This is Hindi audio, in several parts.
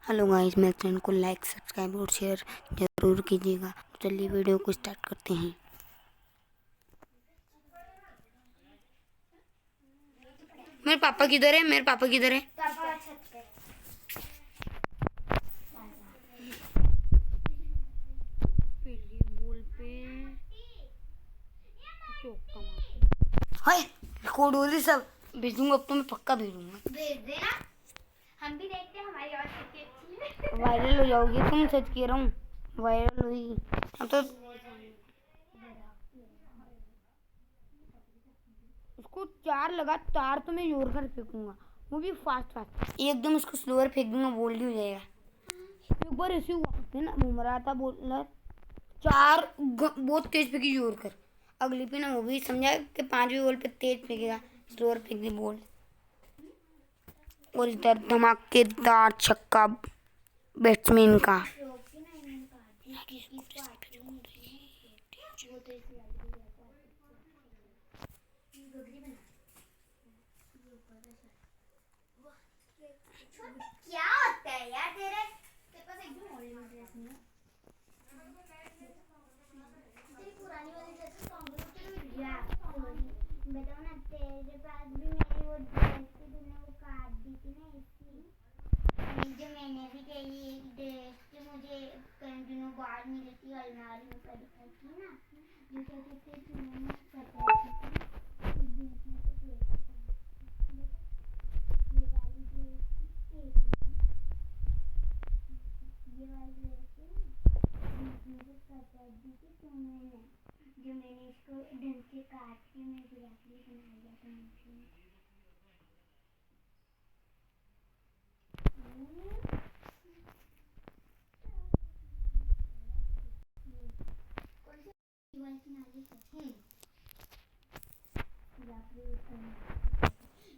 हेलो गाइस, मेरे चैनल को लाइक, सब्सक्राइब और शेयर जरूर कीजिएगा। तो चलिए वीडियो को स्टार्ट करते हैं। मेरे पापा किधर है? मेरे पापा किधर है? पापा छत पे। पहली बॉल पे चौका मार। हाय रिकॉर्ड हो रही सब। भेजूंगा अब तो मैं पक्का भेजूंगा। भेज देना, हम भी देखते हैं हमारी आवाज कितनी अच्छी है। वायरल हो जाओगी तुम, सच कह रहा हूँ, वायरल हुई अब तो। उसको 4 लगातार तो मैं जोर कर फेंकूंगा, वो भी फास्ट। एकदम उसको स्लोअर फेंक दूंगा, बोल्ड हो जाएगा। एक बार ऐसे हुआ था ना, घूम रहा था बॉलर, 4 बहुत तेज फेंकी जोर कर। अगली पे ना वो भी समझा कि 5वीं बॉल पे तेज फेंकेगा, स्लोअर फेंक दी बॉल। और इधर धमाकेदार छक्का बैट्समैन का। क्या होता है यार तेरे पास एकदम ओल्ड ड्रेस नहीं है। तेरी पुरानी वाली ड्रेस कौन सी है? बताओ ना, तेरे पास भी मेरी वो ड्रेस थी, तूने वो काट दी थी ना इसकी। जो मैंने भी तेरी एक ड्रेस थी, मुझे कंटिन्यू बाहर मिली थी, अलमारी में पड़ी थी ना, जो कहते थे तूने पता थी बीच में से ये वाली ड्रेस थी, ये वाली ड्रेस थी ना, बीच में से कट दी थी तूने, जो मैंने इसको ढंग से काट के मैं गुलाबी बना दिया था मशीन।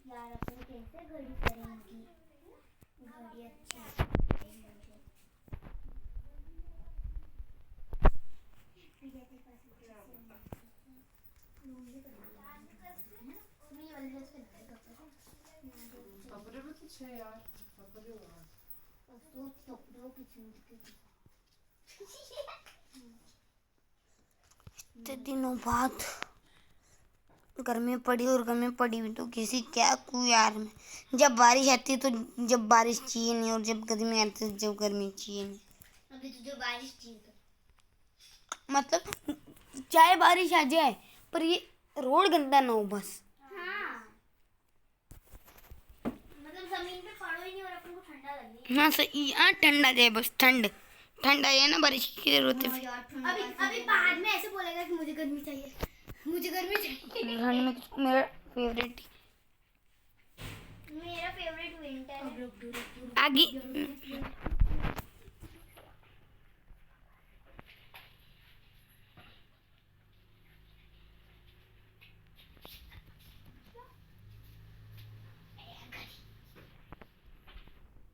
यार अपन कैसे घड़ी करेंगी? घड़ी अच्छी इतने दिनों बाद घर में पड़ी, और घर में पड़ी भी तो किसी क्या कूँ यार। में जब बारिश आती है तो जब बारिश चाहिए नहीं, और जब गर्मी आती है जब गर्मी चाहिए नहीं। अभी तुझे बारिश चाहिए तो मतलब चाहे बारिश आ जाए पर ये रोड गंदा ना हो बस। हाँ, मतलब जमीन पे पड़ो ही नहीं और अपन को ठंडा लगे। हाँ सही, हाँ ठंडा जाए बस, ठंड आ जाए ना, बारिश की जरूरत है। अभी बाद में ऐसे बोलेगा कि मुझे गर्मी चाहिए, मुझे गर्मी चाहिए। ठंड में मेरा फेवरेट मेरा फेवरेट विंटर है। आगे